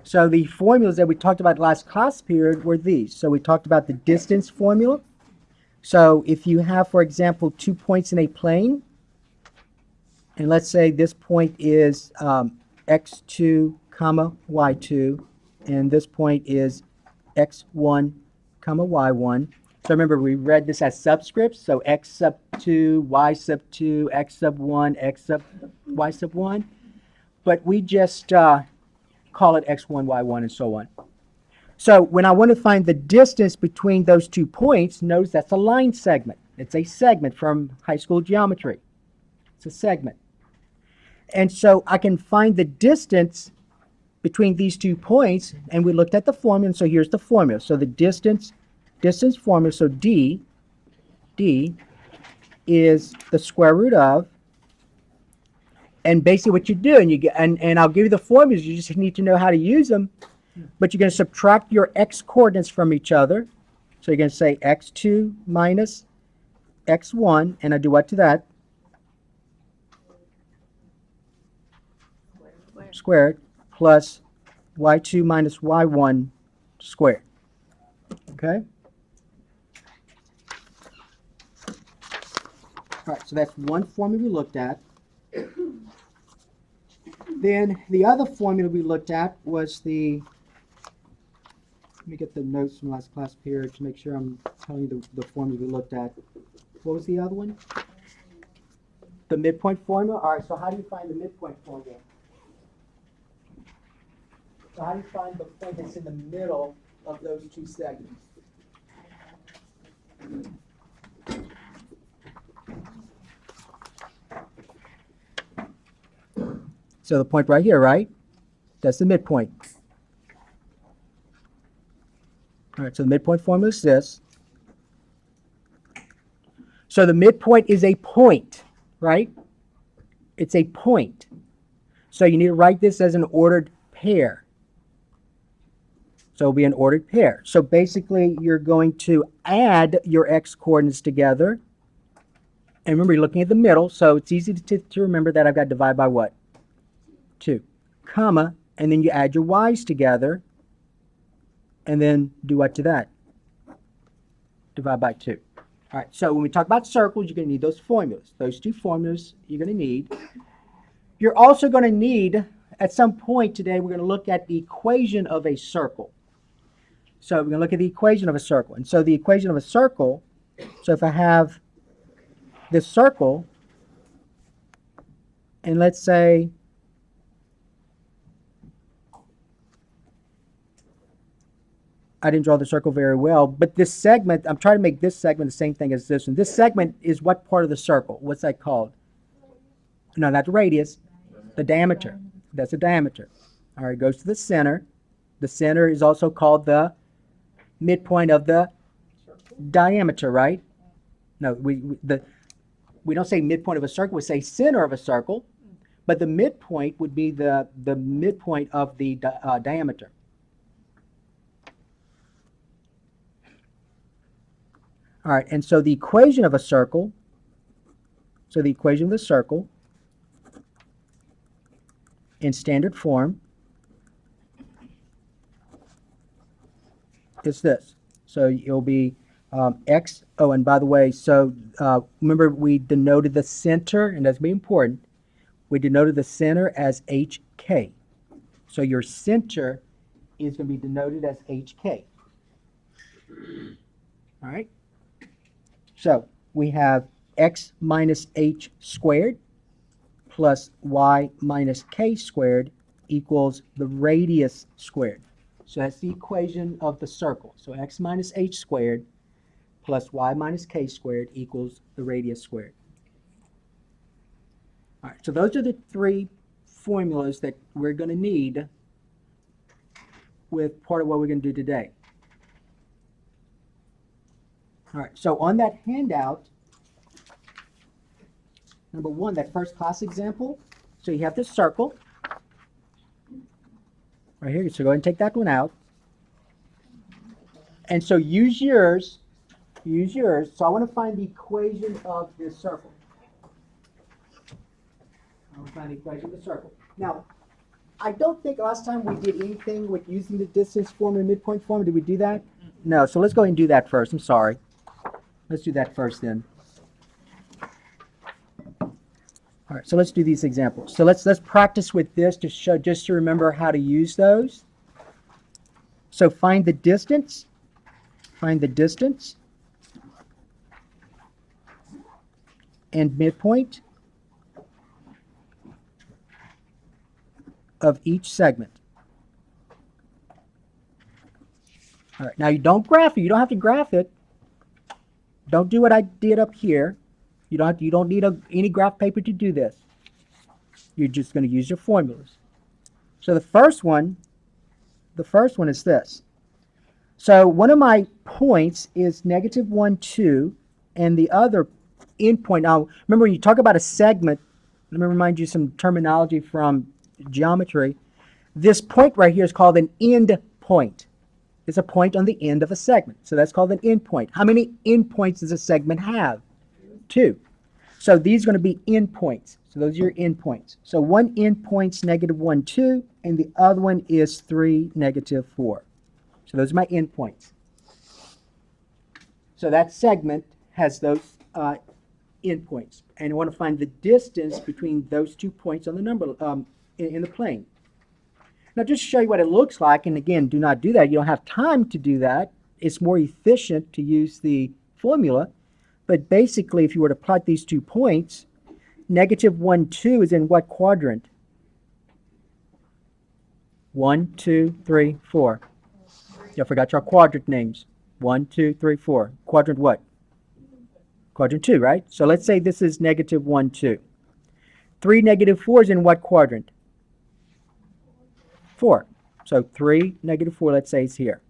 So the formulas that we talked about last class period were these. So we talked about the distance formula. So if you have, for example, 2 points in a plane, and let's say this point is x2 comma y2, and this point is x1 comma y1. So remember, we read this as subscripts. So x sub 2, y sub 2, x sub 1, x sub y sub 1. But we just call it x1, y1, and so on. So when I want to find the distance between those 2 points, notice that's a line segment. It's a segment from high school geometry. It's a segment. And so I can find the distance between these 2 points, and we looked at the formula, and so here's the formula. So the distance formula, so d is the square root of, and basically what you do, and I'll give you the formulas, you just need to know how to use them, but you're going to subtract your x coordinates from each other. So you're going to say x2 minus x1, and I do what to that? Squared plus y2 minus y1 squared. Okay? All right, so that's one formula we looked at. Then the other formula we looked at was let me get the notes from last class period to make sure I'm telling you the formula we looked at. What was the other one? The midpoint formula? All right, so how do you find the midpoint formula? So how do you find the point that's in the middle of those 2 segments? So the point right here, right? That's the midpoint. All right, so the midpoint formula is this. So the midpoint is a point, right? It's a point. So you need to write this as an ordered pair. So it'll be an ordered pair. So basically, you're going to add your x coordinates together. And remember, you're looking at the middle, so it's easy to remember that I've got to divide by what? 2, comma, and then you add your y's together, and then do what to that? Divide by 2. All right, so when we talk about circles, you're going to need those formulas. Those 2 formulas you're going to need. You're also going to need, at some point today, we're going to look at the equation of a circle. So we're going to look at the equation of a circle. And so the equation of a circle, so if I have this circle, and let's say I didn't draw the circle very well, but this segment, I'm trying to make this segment the same thing as this one. This segment is what part of the circle? What's that called? No, not the radius, the diameter. That's the diameter. All right, it goes to the center. The center is also called the midpoint of the diameter, right? No, we don't say midpoint of a circle, we say center of a circle, but the midpoint would be the midpoint of the diameter. All right, and so the equation of a circle, in standard form is this. So it'll be x, oh, and by the way, so remember we denoted the center, and that's very important, we denoted the center as HK. So your center is going to be denoted as HK. All right? So we have x minus h squared plus y minus k squared equals the radius squared. So that's the equation of the circle. So x minus h squared plus y minus k squared equals the radius squared. All right, so those are the 3 formulas that we're going to need with part of what we're going to do today. All right, so on that handout, number 1, that first class example, so you have this circle right here, so go ahead and take that one out. And so use yours. So I want to find the equation of this circle. I want to find the equation of the circle. Now, I don't think last time we did anything with using the distance formula and midpoint formula. Did we do that? No, so let's go ahead and do that first. I'm sorry. Let's do that first then. All right, so let's do these examples. So let's practice with this to show, just to remember how to use those. So find the distance. Find the distance and midpoint of each segment. All right, now you don't graph it. You don't have to graph it. Don't do what I did up here. You don't need any graph paper to do this. You're just going to use your formulas. So the first one is this. So one of my points is -1, 2, and the other endpoint. Now, remember when you talk about a segment, let me remind you some terminology from geometry. This point right here is called an end point. It's a point on the end of a segment. So that's called an endpoint. How many endpoints does a segment have? 2. So these are going to be endpoints. So those are your endpoints. So one endpoint's -1, 2, and the other one is 3, -4. So those are my endpoints. So that segment has those endpoints. And I want to find the distance between those 2 points on the number in the plane. Now just to show you what it looks like, and again, do not do that. You don't have time to do that. It's more efficient to use the formula. But basically, if you were to plot these 2 points, -1, 2 is in what quadrant? 1, 2, 3, 4. You forgot your quadrant names. 1, 2, 3, 4. Quadrant what? Quadrant 2, right? So let's say this is -1, 2. 3, -4 is in what quadrant? 4. So 3, -4, let's say, is here.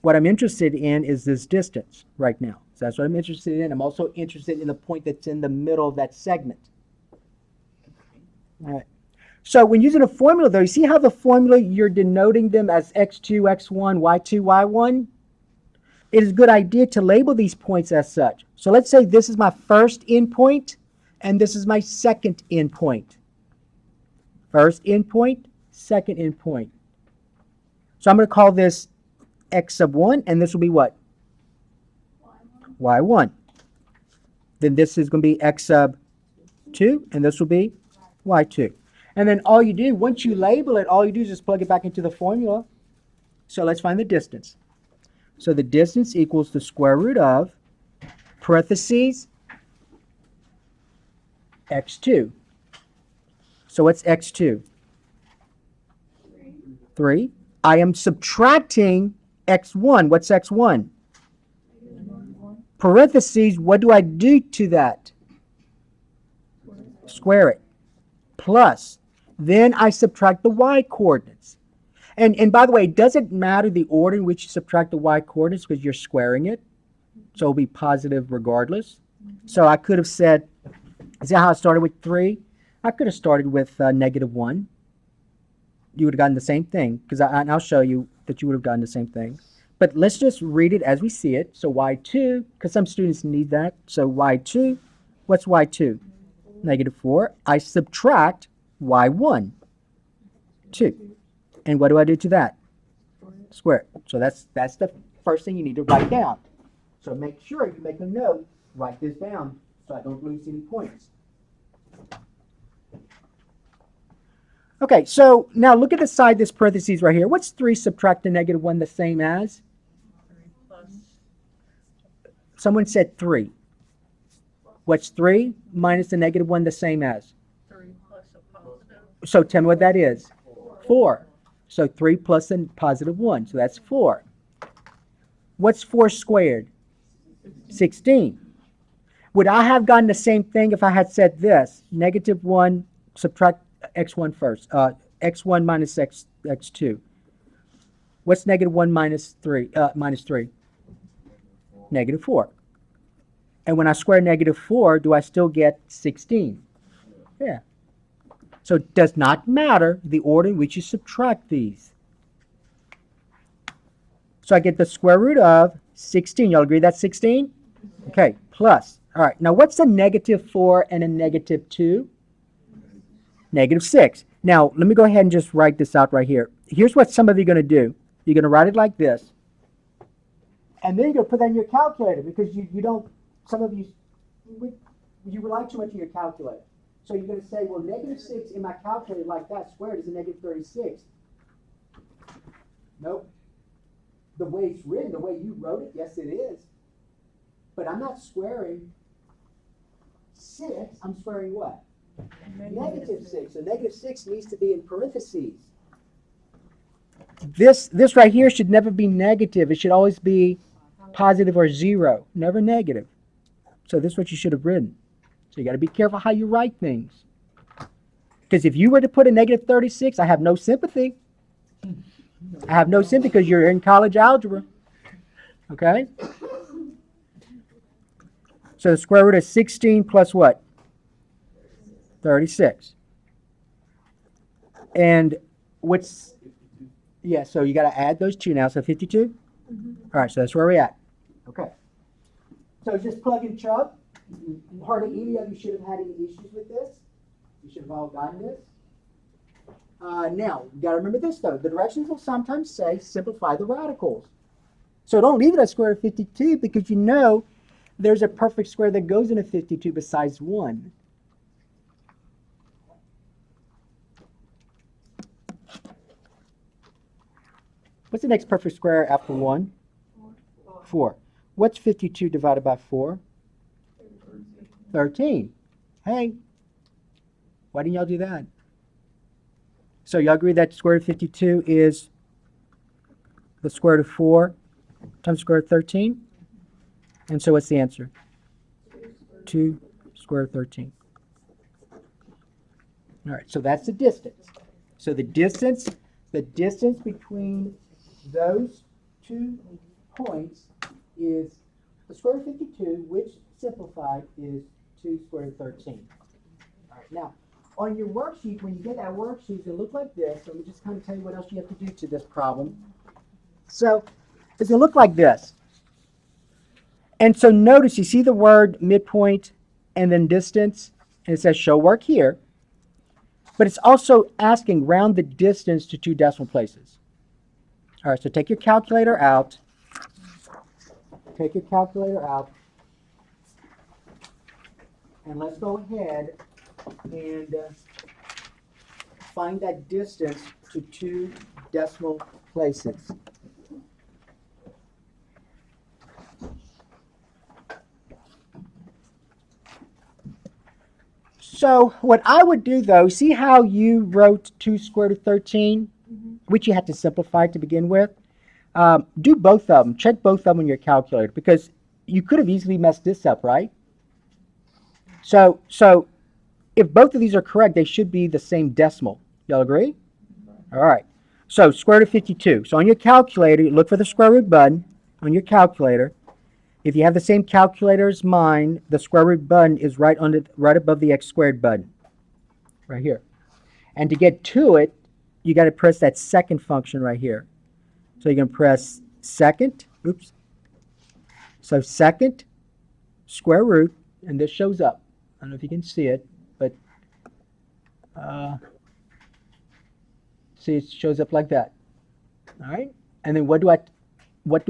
What I'm interested in is this distance right now. So that's what I'm interested in. I'm also interested in the point that's in the middle of that segment. All right. So when using a formula, though, you see how the formula, you're denoting them as x2, x1, y2, y1? It is a good idea to label these points as such. So let's say this is my first endpoint, and this is my second endpoint. First endpoint, second endpoint. So I'm going to call this x sub 1, and this will be what? y1. Then this is going to be x sub 2, and this will be y2. And then all you do, once you label it, all you do is just plug it back into the formula. So let's find the distance. So the distance equals the square root of parentheses x2. So what's x2? 3. I am subtracting x1. What's x1? Parentheses, what do I do to that? Square it. Plus, then I subtract the y coordinates. And by the way, it doesn't matter the order in which you subtract the y coordinates because you're squaring it. So it'll be positive regardless. So I could have said, is that how I started with 3? I could have started with -1. You would have gotten the same thing, because I'll show you that you would have gotten the same thing. But let's just read it as we see it. So y2, because some students need that. So y2, what's y2? -4. I subtract y1, 2. And what do I do to that? Square it. So that's the first thing you need to write down. So make sure you make a note, write this down, so I don't lose any points. Okay, so now look at the side this parentheses right here. What's 3 subtract the -1 the same as? 3 plus. Someone said 3. What's 3 minus the -1 the same as? 3 plus a positive. So tell me what that is. 4. So 3 plus a positive 1. So that's 4. What's 4 squared? 16. Would I have gotten the same thing if I had said this? -1 subtract x1 first. X1 minus x2. What's -1 minus 3? -4. And when I square -4, do I still get 16? Yeah. So it does not matter the order in which you subtract these. So I get the square root of 16. Y'all agree that's 16? Okay, plus. All right, now what's a -4 and a -2? -6. Now, let me go ahead and just write this out right here. Here's what some of you are going to do. You're going to write it like this. And then you're going to put that in your calculator because you don't, some of you rely too much on your calculator. So you're going to say, well, -6 in my calculator like that squared is a -36. Nope. The way it's written, the way you wrote it, yes, it is. But I'm not squaring 6, I'm squaring what? -6. So -6 needs to be in parentheses. This right here should never be negative. It should always be positive or 0, never negative. So this is what you should have written. So you got to be careful how you write things. Because if you were to put a -36, I have no sympathy. I have no sympathy because you're in college algebra. Okay? So the square root of 16 plus what? 36. And what's, yeah, so you got to add those two now. So 52? All right, so that's where we're at. Okay. So just plug and chug. Hardly any of you should have had any issues with this. You should have all gotten this. Now, you got to remember this, though. The directions will sometimes say simplify the radicals. So don't leave it at square root of 52 because you know there's a perfect square that goes into 52 besides 1. What's the next perfect square after 1? 4. What's 52 divided by 4? 13. Hey, why didn't y'all do that? So y'all agree that square root of 52 is the square root of 4 times square root of 13? And so what's the answer? 2 square root of 13. All right, so that's the distance. So the distance between those 2 points is the square root of 52, which simplified is 2 square root of 13. All right, now, on your worksheet, when you get that worksheet, it'll look like this. Let me just kind of tell you what else you have to do to this problem. So it's going to look like this. And so notice, you see the word midpoint and then distance, and it says show work here. But it's also asking round the distance to 2 decimal places. All right, so take your calculator out. Take your calculator out. And let's go ahead and find that distance to 2 decimal places. So what I would do, though, see how you wrote 2 square root of 13, which you had to simplify to begin with? Do both of them. Check both of them on your calculator because you could have easily messed this up, right? So if both of these are correct, they should be the same decimal. Y'all agree? All right. So square root of 52. So on your calculator, you look for the square root button on your calculator. If you have the same calculator as mine, the square root button is right above the x squared button, right here. And to get to it, you got to press that second function right here. So you're going to press second, oops. So second square root, and this shows up. I don't know if you can see it, but see, it shows up like that. All right, and then what do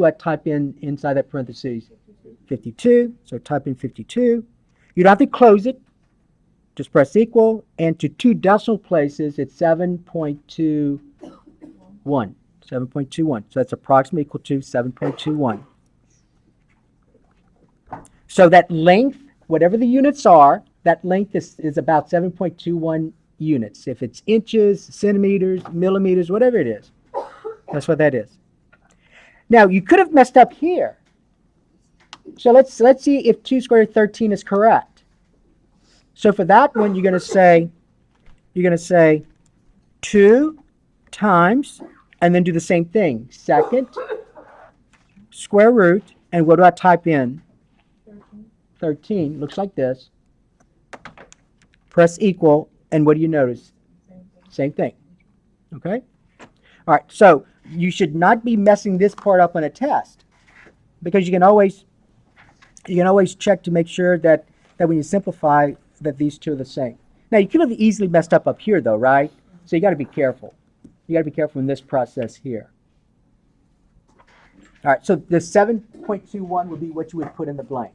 I type in inside that parentheses? 52. So type in 52. You don't have to close it. Just press equal, and to 2 decimal places, it's 7.21. 7.21. So that's approximately equal to 7.21. So that length, whatever the units are, that length is about 7.21 units. If it's inches, centimeters, millimeters, whatever it is, that's what that is. Now, you could have messed up here. So let's see if 2 square root of 13 is correct. So for that one, you're going to say 2 times, and then do the same thing. Second square root, and what do I type in? 13. Looks like this. Press equal, and what do you notice? Same thing. Okay? All right, so you should not be messing this part up on a test because you can always check to make sure that when you simplify that these two are the same. Now, you could have easily messed up here, though, right? So you got to be careful. You got to be careful in this process here. All right, so the 7.21 would be what you would put in the blank.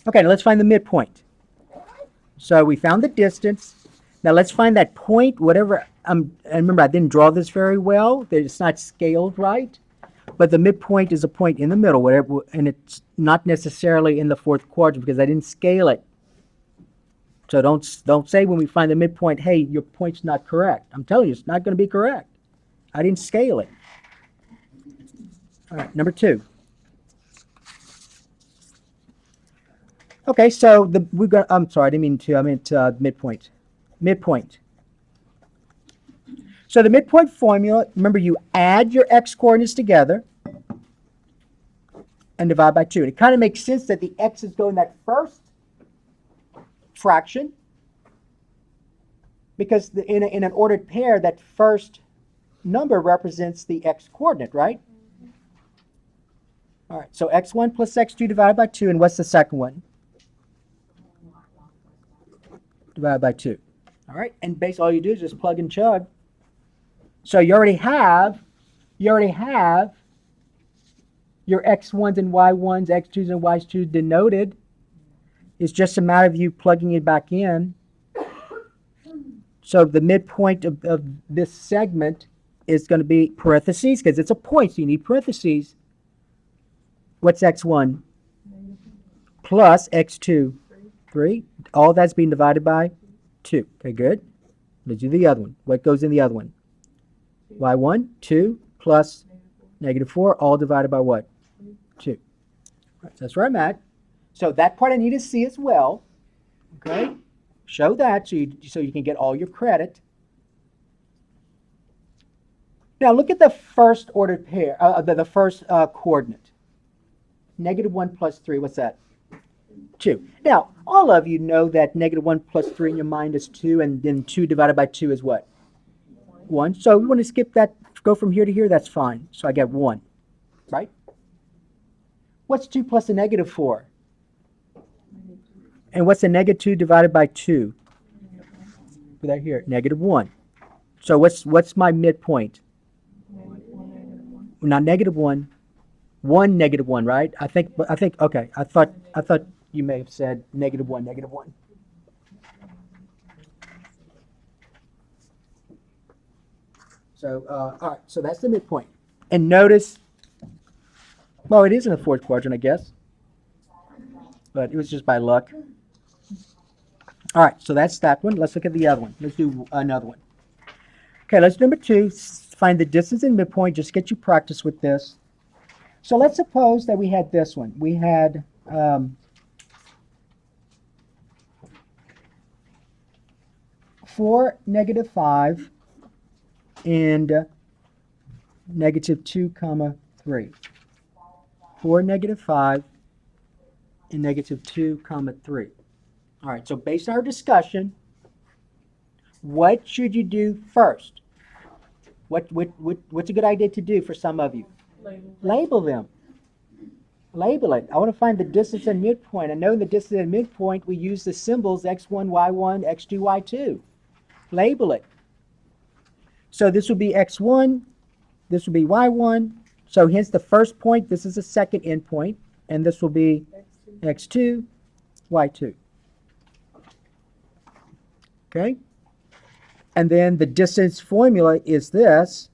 Okay, now let's find the midpoint. So we found the distance. Now let's find that point, whatever. And remember, I didn't draw this very well. It's not scaled right. But the midpoint is a point in the middle, whatever, and it's not necessarily in the fourth quadrant because I didn't scale it. So don't say when we find the midpoint, hey, your point's not correct. I'm telling you, it's not going to be correct. I didn't scale it. All right, number 2. Okay, so we got. I'm sorry, I didn't mean to. I meant midpoint. Midpoint. So the midpoint formula. Remember, you add your x coordinates together and divide by 2. And it kind of makes sense that the x's go in that first fraction because in an ordered pair, that first number represents the x coordinate, right? All right, so x1 plus x2 divided by 2, and what's the second one? Divided by 2. All right, and basically all you do is just plug and chug. So you already have your x1s and y1s, x2s and y2s denoted. It's just a matter of you plugging it back in. So the midpoint of this segment is going to be parentheses because it's a point, so you need parentheses. What's x1? Plus x2. 3. All that's being divided by 2. Okay, good. Let's do the other one. What goes in the other one? y1, 2 plus -4, all divided by what? 2. Right, so that's where I'm at. So that part I need to see as well. Okay? Show that so you can get all your credit. Now look at the first ordered pair, the first coordinate. -1 plus 3, what's that? 2. Now, all of you know that -1 plus 3 in your mind is 2, and then 2 divided by 2 is what? 1. So we want to skip that, go from here to here, that's fine. So I get 1, right? What's 2 plus a -4? And what's a -2 divided by 2? Put that here, -1. So what's my midpoint? Not -1. 1, -1, right? I think, okay. I thought you may have said -1, -1. So, all right, so that's the midpoint. And notice, well, it is in the fourth quadrant, I guess. But it was just by luck. All right, so that's that one. Let's look at the other one. Let's do another one. Okay, let's do number 2. Find the distance in midpoint. Just get you practice with this. So let's suppose that we had this one. We had 4, -5, and -2, 3. 4, -5, and -2, 3. All right, so based on our discussion, what should you do first? What's a good idea to do for some of you? Label them. Label it. I want to find the distance and midpoint. I know the distance and midpoint, we use the symbols x1, y1, x2, y2. Label it. So this would be x1, this would be y1. So hence the first point, this is the second endpoint, and this will be x2, y2. Okay? And then the distance formula is this.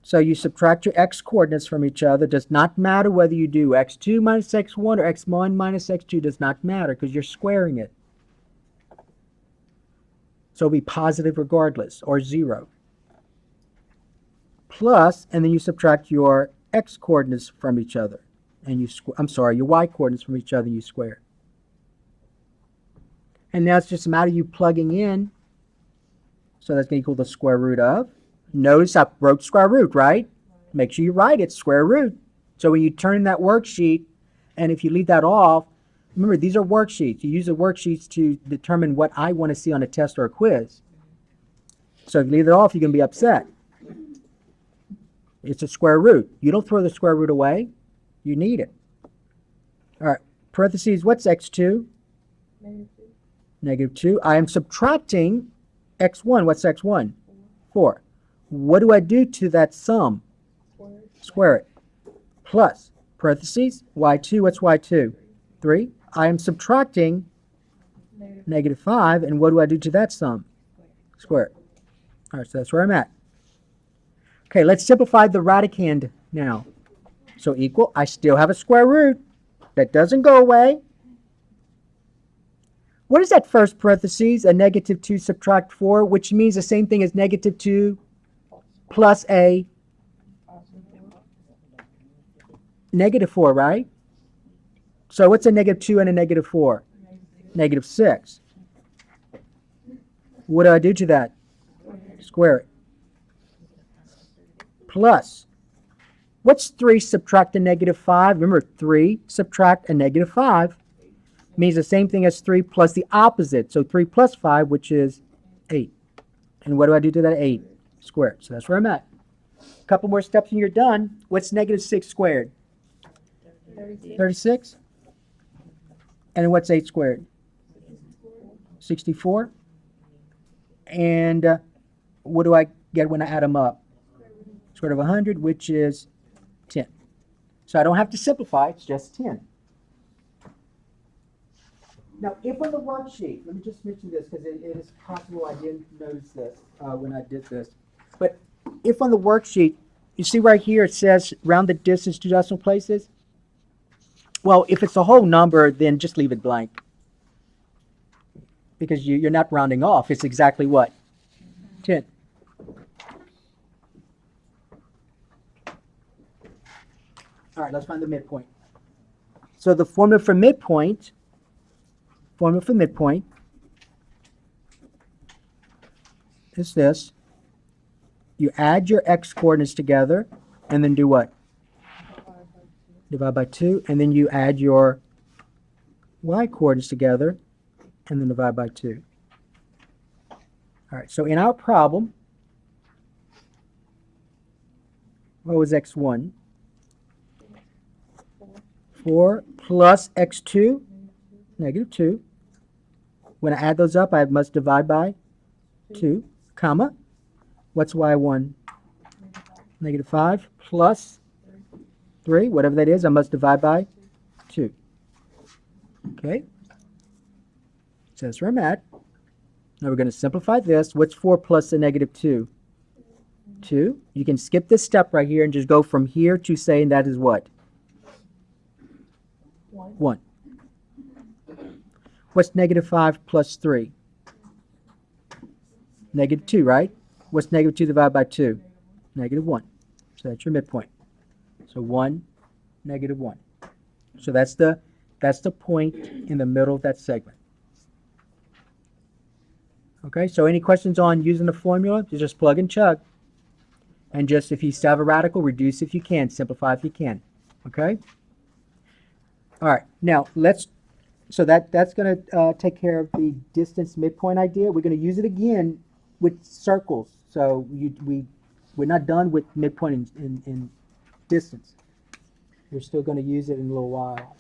So you subtract your x coordinates from each other. Does not matter whether you do x2 minus x1 or x1 minus x2. Does not matter because you're squaring it. So it'll be positive regardless, or 0. Plus, and then you subtract your x coordinates from each other. And your y coordinates from each other, and you square. And now it's just a matter of you plugging in. So that's going to equal the square root of. Notice I wrote square root, right? Make sure you write it, square root. So when you turn in that worksheet, and if you leave that off, remember these are worksheets. You use the worksheets to determine what I want to see on a test or a quiz. So if you leave it off, you're going to be upset. It's a square root. You don't throw the square root away. You need it. All right, parentheses, what's x2? Negative 2. I am subtracting x1. What's x1? 4. What do I do to that sum? Square it. Plus, parentheses, y2. What's y2? 3. I am subtracting negative 5. And what do I do to that sum? Square it. All right, so that's where I'm at. Okay, let's simplify the radicand now. So equal, I still have a square root. That doesn't go away. What is that first parentheses? A negative 2 subtract 4, which means the same thing as negative 2 plus a negative 4, right? So what's a negative 2 and a negative 4? Negative 6. What do I do to that? Square it. Plus, what's 3 subtract a negative 5? Remember, 3 subtract a negative 5 means the same thing as 3 plus the opposite. So 3 plus 5, which is 8. And what do I do to that 8? Square it. So that's where I'm at. A couple more steps and you're done. What's negative 6 squared? 36. And what's 8 squared? 64. And what do I get when I add them up? Square root of 100, which is 10. So I don't have to simplify, it's just 10. Now, if on the worksheet, let me just mention this because it is possible I didn't notice this when I did this. But if on the worksheet, you see right here it says round the distance to decimal places? Well, if it's a whole number, then just leave it blank. Because you're not rounding off. It's exactly what? 10. All right, let's find the midpoint. So the formula for midpoint is this. You add your x coordinates together and then do what? Divide by 2. And then you add your y coordinates together and then divide by 2. All right, so in our problem, what was x1? 4 plus x2, negative 2. When I add those up, I must divide by 2, comma. What's y1? Negative 5 plus 3, whatever that is, I must divide by 2. Okay? So that's where I'm at. Now we're going to simplify this. What's 4 plus a negative 2? 2. You can skip this step right here and just go from here to saying that is what? 1. What's negative 5 plus 3? Negative 2, right? What's negative 2 divided by 2? Negative 1. So that's your midpoint. So 1, negative 1. So that's the point in the middle of that segment. Okay, so any questions on using the formula? You just plug and chug. And just if you still have a radical, reduce if you can, simplify if you can. Okay? All right, now so that's going to take care of the distance midpoint idea. We're going to use it again with circles. So we're not done with midpoint in distance. We're still going to use it in a little while.